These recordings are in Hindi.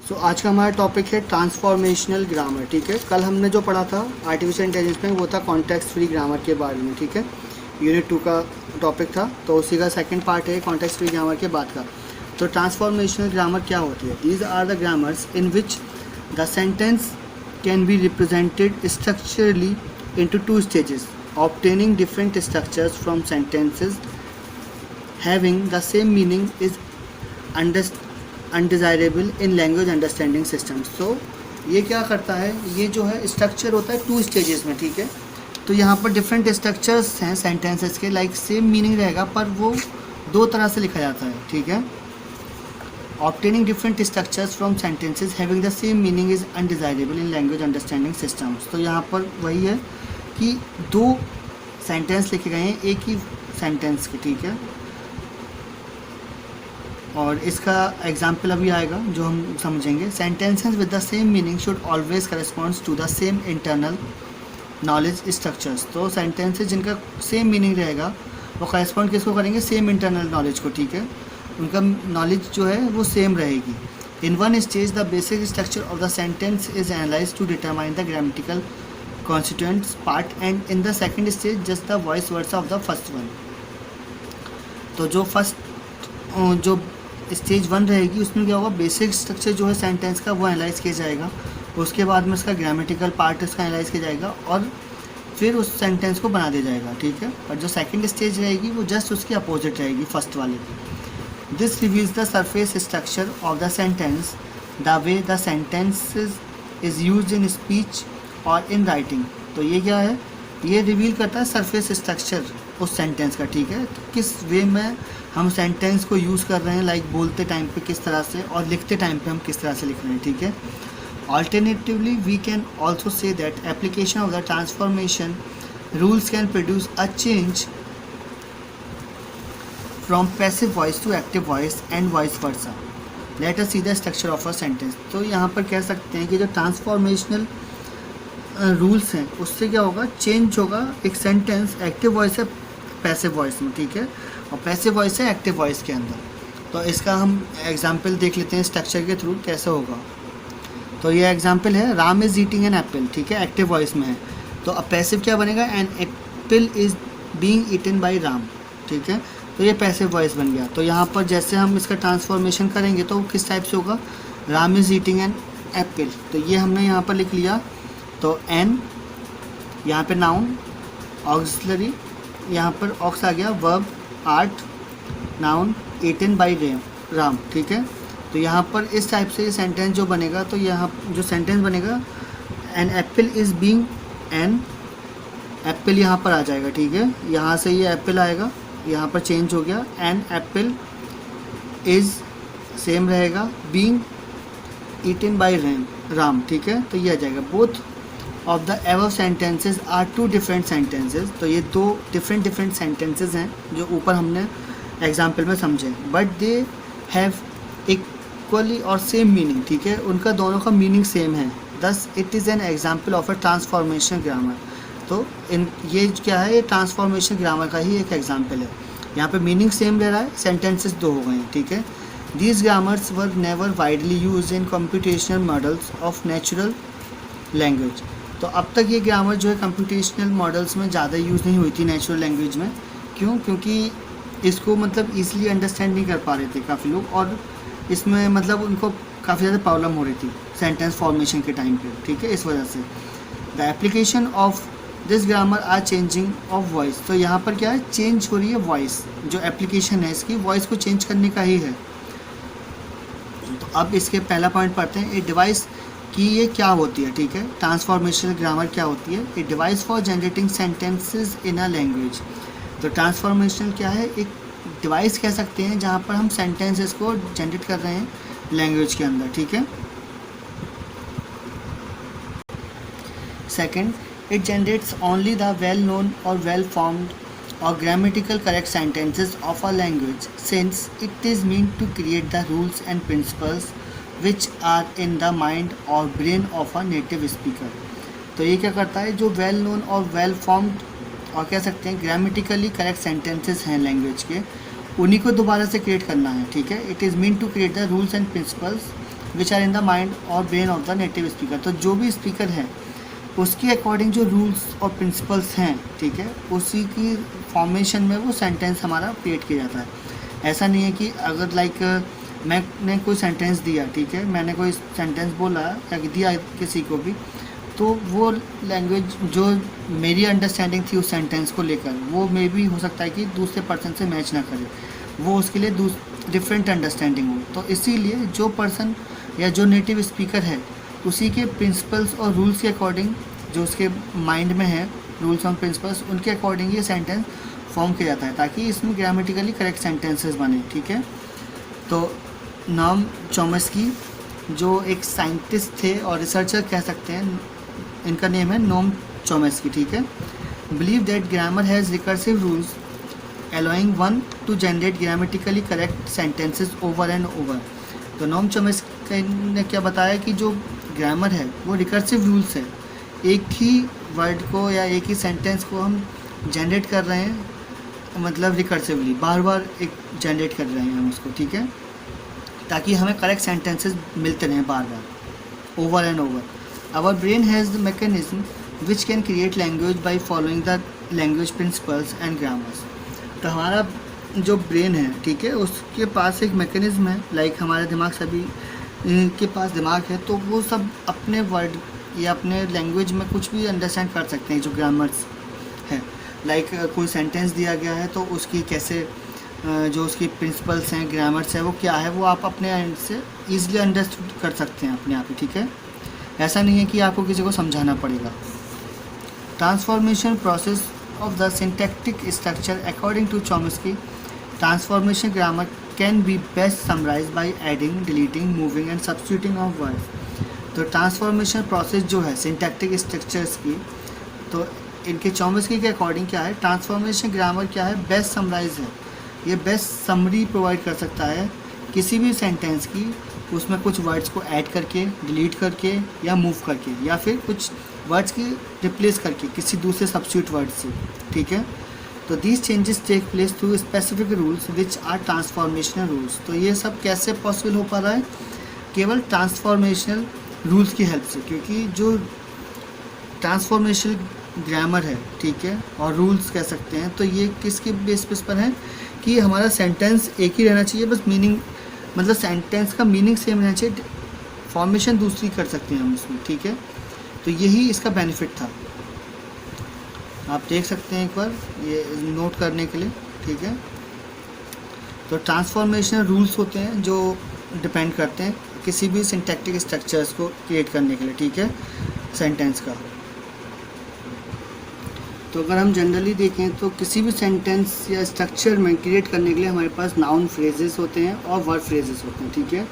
आज का हमारा टॉपिक है ट्रांसफॉर्मेशनल ग्रामर। ठीक है, कल हमने जो पढ़ा था आर्टिफिशियल इंटेलिजेंस में वो था कॉन्टेक्स्ट फ्री ग्रामर के बारे में। ठीक है, यूनिट 2 का टॉपिक था, तो उसी का सेकंड पार्ट है कॉन्टेक्स्ट फ्री ग्रामर के बाद का। तो ट्रांसफॉर्मेशनल ग्रामर क्या होती है? These are the grammars in which the sentence can be represented structurally into two stages, obtaining different structures from sentences having the same meaning is undesirable in language understanding systems। so ये क्या करता है, ये जो है स्ट्रक्चर होता है 2 स्टेजेस में। ठीक है, तो यहाँ पर डिफरेंट स्ट्रक्चर्स हैं सेंटेंसेस के, लाइक सेम मीनिंग रहेगा पर वो 2 तरह से लिखा जाता है। ठीक है, obtaining different structures from sentences having the same meaning is undesirable in language understanding systems। तो यहाँ पर वही है कि 2 सेंटेंस लिखे गए हैं एक ही सेंटेंस के। ठीक है, और इसका एग्जाम्पल अभी आएगा जो हम समझेंगे। Sentences with the same meaning should always corresponds to the same internal knowledge structures. तो सेंटेंसेस जिनका सेम मीनिंग रहेगा वो करस्पॉन्ड किसको करेंगे? सेम इंटरनल नॉलेज को। ठीक है, उनका नॉलेज जो है वो सेम रहेगी। In one stage the basic structure of the sentence is analyse to determine the grammatical constituents part and in the second stage just the voice words of the first one. तो जो स्टेज 1 रहेगी उसमें क्या होगा, बेसिक स्ट्रक्चर जो है सेंटेंस का वो एनालाइज किया जाएगा, उसके बाद में उसका ग्रामेटिकल पार्ट उसका एनालाइज किया जाएगा और फिर उस सेंटेंस को बना दिया जाएगा। ठीक है, और जो सेकंड स्टेज रहेगी वो जस्ट उसकी अपोजिट रहेगी फर्स्ट वाले की। This reveals the surface structure of the sentence, the way the sentence is use in speech और इन राइटिंग। तो ये क्या है, ये रिवील करता है सरफेस स्ट्रक्चर उस सेंटेंस का। ठीक है, किस वे में हम सेंटेंस को यूज़ कर रहे हैं, लाइक बोलते टाइम पे किस तरह से और लिखते टाइम पे हम किस तरह से लिख रहे हैं। ठीक है, alternatively we can also say that application of the transformation rules can produce a change from passive voice to active voice and vice versa. Let us see the structure of a sentence. तो यहाँ पर कह सकते हैं कि जो ट्रांसफॉर्मेशनल रूल्स हैं उससे क्या होगा, चेंज होगा एक सेंटेंस एक्टिव वॉइस से पैसिव वॉइस में। ठीक है, और पैसिव वॉइस है एक्टिव वॉइस के अंदर। तो इसका हम एग्जांपल देख लेते हैं स्ट्रक्चर के थ्रू कैसे होगा। तो ये एग्जांपल है, Ram is eating an apple. ठीक है, एक्टिव वॉइस में है, तो अब पैसिव क्या बनेगा, an apple is being eaten by Ram. ठीक है, तो ये पैसिव वॉइस बन गया। तो यहाँ पर जैसे हम इसका ट्रांसफॉर्मेशन करेंगे तो किस टाइप से होगा, Ram is eating an apple. तो ये हमने यहाँ पर लिख लिया। तो एन यहाँ पे नाउन, ऑक्सिलरी यहाँ पर ऑक्स आ गया, verb art, noun eaten by Ram. ठीक है, तो यहाँ पर इस टाइप से सेंटेंस जो बनेगा, तो यहाँ जो सेंटेंस बनेगा, an apple is being, an apple यहाँ पर आ जाएगा। ठीक है, यहाँ से ये एप्पल आएगा, यहाँ पर चेंज हो गया, एन एप्पल इज़ सेम रहेगा, बीइंग ईटन बाय राम। ठीक है, तो ये आ जाएगा। Both of the above sentences are 2 different sentences. तो ये 2 डिफरेंट सेंटेंसेज हैं जो ऊपर हमने एग्जाम्पल में समझे, बट दे हैव इक्वली और सेम मीनिंग। ठीक है, उनका दोनों का मीनिंग सेम है, thus it is an example of a transformation grammar. तो ये क्या है, ये ट्रांसफॉर्मेशन ग्रामर का ही एक एग्जाम्पल है। यहाँ पे मीनिंग सेम रह रहा है, सेंटेंसेस 2 हो गए हैं। ठीक है, these grammars were never widely use in computational models of natural language. तो अब तक ये ग्रामर जो है कंप्यूटेशनल मॉडल्स में ज़्यादा यूज़ नहीं हुई थी नेचुरल लैंग्वेज में। क्यों? क्योंकि इसको मतलब ईज़िली अंडरस्टैंड नहीं कर पा रहे थे काफ़ी लोग, और इसमें मतलब उनको काफ़ी ज़्यादा प्रॉब्लम हो रही थी सेंटेंस फॉर्मेशन के टाइम पे। ठीक है, इस वजह से the application of this grammar are changing of voice. तो यहाँ पर क्या है, चेंज हो रही है वॉइस, जो एप्लीकेशन है इसकी वॉइस को चेंज करने का ही है। तो अब इसके पहला पॉइंट पढ़ते हैं, ए डिवाइस कि ये क्या होती है। ठीक है, ट्रांसफॉर्मेशनल ग्रामर क्या होती है, a device for generating sentences in a language. तो ट्रांसफॉर्मेशनल क्या है, एक डिवाइस कह सकते हैं जहाँ पर हम सेंटेंसेस को जनरेट कर रहे हैं लैंग्वेज के अंदर। ठीक है, second, it generates only the well known और वेल फॉर्म्ड और grammatical correct sentences of a language, since it is mean to create the rules and principles which are in the mind और brain of a native speaker. तो ये क्या करता है, जो वेल नोन और वेल फॉर्म्ड और कह सकते हैं ग्रामेटिकली करेक्ट सेंटेंसेस हैं लैंग्वेज के, उन्हीं को दोबारा से क्रिएट करना है। ठीक है, it is mean to create the rules and principles which are in the mind और brain of the native speaker. तो जो भी स्पीकर है उसके अकॉर्डिंग जो रूल्स और प्रिंसिपल्स हैं, ठीक है, उसी की फॉर्मेशन में वो सेंटेंस हमारा क्रिएट किया जाता है। ऐसा नहीं है कि अगर लाइक मैंने कोई सेंटेंस दिया, ठीक है, मैंने कोई सेंटेंस बोला या दिया किसी को भी, तो वो लैंग्वेज जो मेरी अंडरस्टैंडिंग थी उस सेंटेंस को लेकर वो मे भी हो सकता है कि दूसरे पर्सन से मैच ना करे, वो उसके लिए डिफरेंट अंडरस्टैंडिंग हो। तो इसीलिए जो पर्सन या जो नेटिव स्पीकर है उसी के प्रिंसिपल्स और रूल्स के अकॉर्डिंग जो उसके माइंड में है, रूल्स और प्रिंसिपल्स, उनके अकॉर्डिंग ये सेंटेंस फॉर्म किया जाता है ताकि इसमें ग्रामेटिकली करेक्ट सेंटेंसेस बने, ठीक है। तो नॉम चॉम्स्की जो एक साइंटिस्ट थे और रिसर्चर कह सकते हैं, इनका नेम है नोम चॉम्स्की, ठीक है। Believe that grammar has recursive rules allowing one two generate grammatically correct sentences over and over. तो नोम चॉम्स्की ने क्या बताया कि जो ग्रामर है वो रिकर्सिव रूल्स है, एक ही वर्ड को या एक ही सेंटेंस को हम जनरेट कर रहे हैं, मतलब रिकर्सिवली बार बार एक जनरेट कर रहे हैं हम उसको, ठीक है, ताकि हमें करेक्ट सेंटेंसेस मिलते रहें बार बार over and over. Our brain has the mechanism which can create language by following the language principles and grammars. तो हमारा जो ब्रेन है, ठीक है, उसके पास एक मैकेनिज्म है, लाइक हमारे दिमाग सभी के पास दिमाग है, तो वो सब अपने वर्ड या अपने लैंग्वेज में कुछ भी अंडरस्टैंड कर सकते हैं जो ग्रामर्स है। लाइक कोई सेंटेंस दिया गया है तो उसकी कैसे जो उसकी प्रिंसिपल्स हैं, ग्रामर्स है, वो क्या है, वो आप अपने एंड से ईजिली अंडरस्टूड कर सकते हैं अपने आप ही, ठीक है। ऐसा नहीं है कि आपको किसी को समझाना पड़ेगा। Transformation process of the syntactic structure according to Chomsky, transformation grammar can be best summarized by adding, deleting, moving and substituting of words। तो ट्रांसफॉर्मेशन प्रोसेस जो है सिंटैक्टिक स्ट्रक्चर्स की, तो इनके चॉम्स्की के अकॉर्डिंग क्या है, ट्रांसफॉर्मेशन ग्रामर क्या है, बेस्ट समराइज है, ये बेस्ट समरी प्रोवाइड कर सकता है किसी भी सेंटेंस की, उसमें कुछ वर्ड्स को ऐड करके, डिलीट करके या मूव करके, या फिर कुछ वर्ड्स की रिप्लेस करके किसी दूसरे सब्स्टिट्यूट वर्ड से, ठीक है। तो these changes take place through specific rules which are transformational rules. तो ये सब कैसे पॉसिबल हो पा रहा है, केवल ट्रांसफॉर्मेशनल रूल्स की हेल्प से, क्योंकि जो ट्रांसफॉर्मेशनल ग्रामर है, ठीक है, और रूल्स कह सकते हैं, तो ये किसके बेसिस पर है कि हमारा सेंटेंस एक ही रहना चाहिए, बस मीनिंग, मतलब सेंटेंस का मीनिंग सेम रहना चाहिए, फॉर्मेशन दूसरी कर सकते हैं हम उसमें, ठीक है। तो यही इसका बेनिफिट था, आप देख सकते हैं एक बार ये नोट करने के लिए, ठीक है। तो ट्रांसफॉर्मेशनल रूल्स होते हैं जो डिपेंड करते हैं किसी भी सिंटैक्टिक स्ट्रक्चर्स को क्रिएट करने के लिए, ठीक है, सेंटेंस का। तो अगर हम जनरली देखें तो किसी भी सेंटेंस या स्ट्रक्चर में क्रिएट करने के लिए हमारे पास नाउन फ्रेजेस होते हैं और वर्ड फ्रेजेस होते हैं, ठीक है।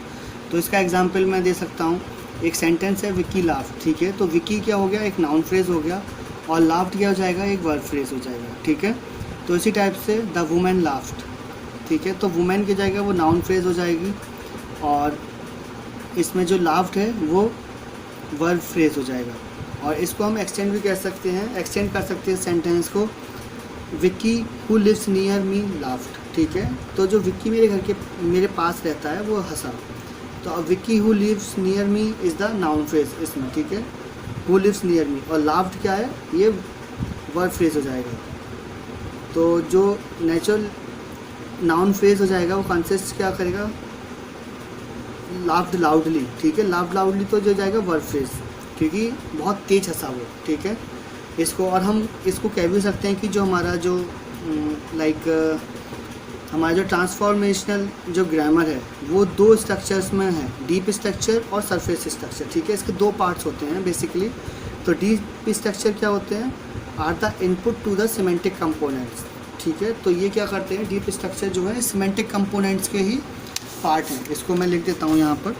तो इसका एग्जांपल मैं दे सकता हूँ, एक सेंटेंस है विकी लाफ्ट, ठीक है, तो विकी क्या हो गया, एक नाउन फ्रेज हो गया, और लाफ्ट क्या हो जाएगा, एक वर्ड फ्रेज हो जाएगा, ठीक है। तो इसी टाइप से द वुमेन लाफ्ट, ठीक है, तो वुमेन की जगह वो नाउन फ्रेज हो जाएगी, और इसमें जो लाफ्ट है वो वर्ड फ्रेज हो जाएगा। और इसको हम एक्सटेंड भी कर सकते हैं, एक्सटेंड कर सकते हैं सेंटेंस को, Vicky who lives near me laughed, ठीक है, तो जो विक्की मेरे पास रहता है वो हंसा, तो अब Vicky who lives near me is the noun phrase इसमें, ठीक है, हु लिव्स नियर मी, और लाफ्ट क्या है, ये वर्ड फ्रेज हो जाएगा। तो जो नेचुरल नाउन फ्रेज हो जाएगा वो कंसिस्ट क्या करेगा, लाफ्ड लाउडली, ठीक है, लाफ्ड लाउडली तो जो जाएगा वर्ड फ्रेज, क्योंकि बहुत तेज हंसा वो, ठीक है। इसको और हम इसको कह भी सकते हैं कि जो हमारा जो हमारा जो ट्रांसफॉर्मेशनल जो ग्रामर है वो दो स्ट्रक्चर्स में है, डीप स्ट्रक्चर और सरफेस स्ट्रक्चर, ठीक है, इसके दो पार्ट्स होते हैं बेसिकली। तो डीप स्ट्रक्चर क्या होते हैं, are the input to the semantic components, ठीक है, तो ये क्या करते हैं, डीप स्ट्रक्चर जो है सिमेंटिक कंपोनेंट्स के ही पार्ट है। इसको मैं लिख देता हूँ यहाँ पर,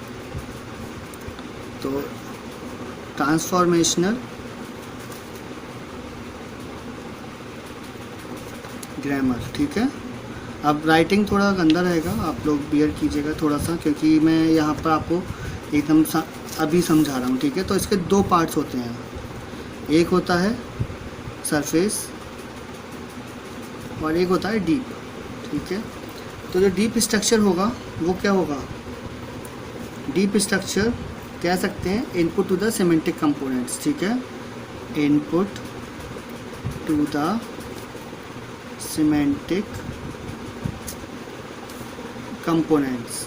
तो ट्रांसफॉर्मेशनल ग्रामर, ठीक है। अब राइटिंग थोड़ा गंदा रहेगा, आप लोग बियर कीजिएगा थोड़ा सा, क्योंकि मैं यहाँ पर आपको एकदम अभी समझा रहा हूँ, ठीक है। तो इसके दो पार्ट्स होते हैं, एक होता है सरफेस और एक होता है डीप, ठीक है। तो जो डीप स्ट्रक्चर होगा वो क्या होगा, डीप स्ट्रक्चर कह सकते हैं input to the semantic components, ठीक है, input to the semantic components.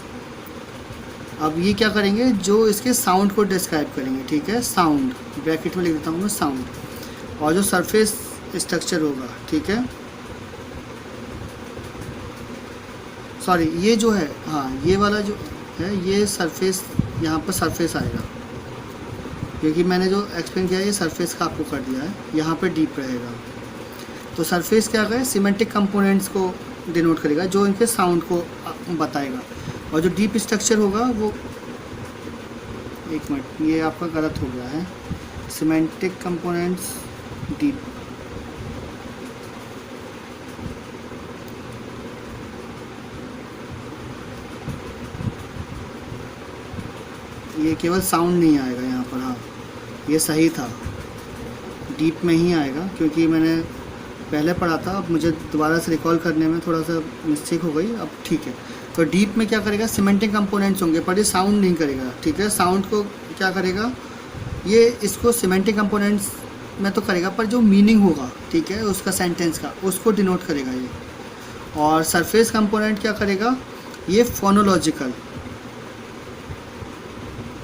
अब ये क्या करेंगे, जो इसके साउंड को डिस्क्राइब करेंगे, ठीक है, साउंड ब्रैकेट में लिख देता हूँ मैं साउंड, और जो सरफेस स्ट्रक्चर होगा, ठीक है, सॉरी ये जो है, हाँ ये वाला जो है ये सरफेस, यहाँ पर सरफेस आएगा क्योंकि मैंने जो एक्सप्लेन किया है ये सरफेस का आपको कर दिया है, यहाँ पे डीप रहेगा। तो सरफेस क्या करें, सीमेंटिक कंपोनेंट्स को डिनोट करेगा जो इनके साउंड को बताएगा, और जो डीप स्ट्रक्चर होगा वो, एक मिनट ये आपका गलत हो गया है, सीमेंटिक कंपोनेंट्स डीप, ये केवल साउंड नहीं आएगा यहाँ पर, हाँ ये सही था, डीप में ही आएगा क्योंकि मैंने पहले पढ़ा था, अब मुझे दोबारा से रिकॉल करने में थोड़ा सा मिस्टेक हो गई, अब ठीक है। तो डीप में क्या करेगा, सीमेंटिक कंपोनेंट्स होंगे पर ये साउंड नहीं करेगा, ठीक है, साउंड को क्या करेगा, ये इसको सीमेंटिक कंपोनेंट्स में तो करेगा पर जो मीनिंग होगा, ठीक है, उसका सेंटेंस का, उसको डिनोट करेगा ये। और सरफेस कंपोनेंट क्या करेगा, ये फोनोलॉजिकल,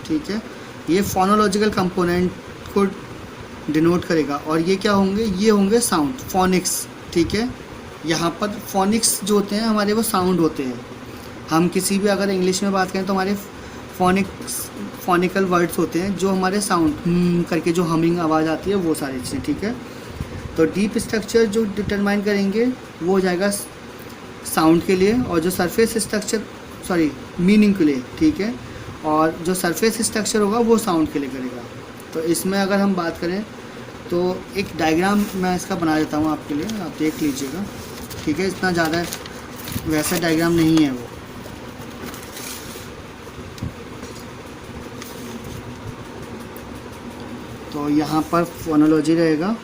ठीक है, ये फोनोलॉजिकल कंपोनेंट को डिनोट करेगा, और ये क्या होंगे, ये होंगे साउंड, फोनिक्स, ठीक है, यहाँ पर फोनिक्स जो होते हैं हमारे वो साउंड होते हैं। हम किसी भी अगर इंग्लिश में बात करें तो हमारे फोनिकल वर्ड्स होते हैं जो हमारे साउंड करके जो हमिंग आवाज़ आती है वो सारी चीज़ें, ठीक है। तो डीप स्ट्रक्चर जो डिटरमाइन करेंगे वो हो जाएगा साउंड के लिए, और जो सरफेस स्ट्रक्चर, सॉरी मीनिंग के लिए, ठीक है, और जो सरफेस स्ट्रक्चर होगा वो साउंड के लिए करेगा। तो इसमें अगर हम बात करें तो एक डायग्राम मैं इसका बना देता हूँ आपके लिए, आप देख लीजिएगा, ठीक है, इतना ज़्यादा वैसा डायग्राम नहीं है वो। तो यहाँ पर फोनोलॉजी रहेगा,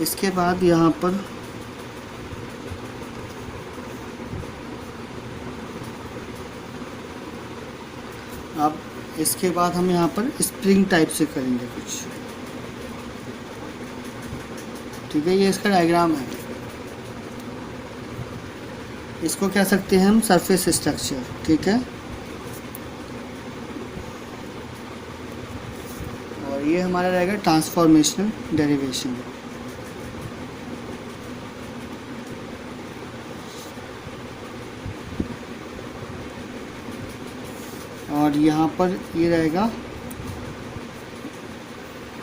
इसके बाद यहाँ पर अब इसके बाद हम यहाँ पर स्प्रिंग टाइप से करेंगे कुछ, ठीक है, ये इसका डायग्राम है, इसको कह सकते हैं हम सरफेस स्ट्रक्चर, ठीक है, और ये हमारा रहेगा ट्रांसफॉर्मेशनल डेरिवेशन। और यहाँ पर ये रहेगा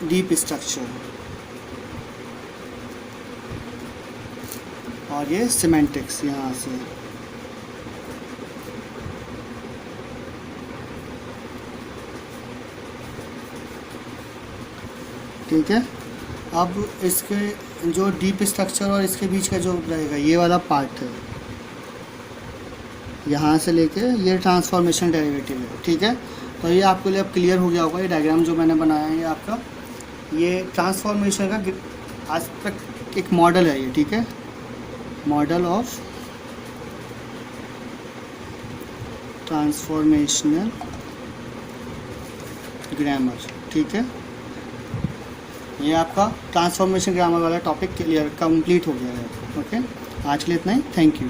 डीप स्ट्रक्चर, और ये सिमेंटिक्स यहाँ से, ठीक है। अब इसके जो डीप स्ट्रक्चर और इसके बीच का जो रहेगा ये वाला पार्ट है, यहाँ से लेके ये ट्रांसफॉर्मेशन डेरिवेटिव है, ठीक है। तो ये आपके लिए अब क्लियर हो गया होगा, ये डायग्राम जो मैंने बनाया है ये आपका, ये ट्रांसफॉर्मेशन का आज तक एक मॉडल है ये, ठीक है, मॉडल ऑफ ट्रांसफॉर्मेशनल ग्रामर, ठीक है। ये आपका ट्रांसफॉर्मेशन ग्रामर वाला टॉपिक क्लियर कंप्लीट हो गया है, ओके। आज के लिए इतना ही, थैंक यू।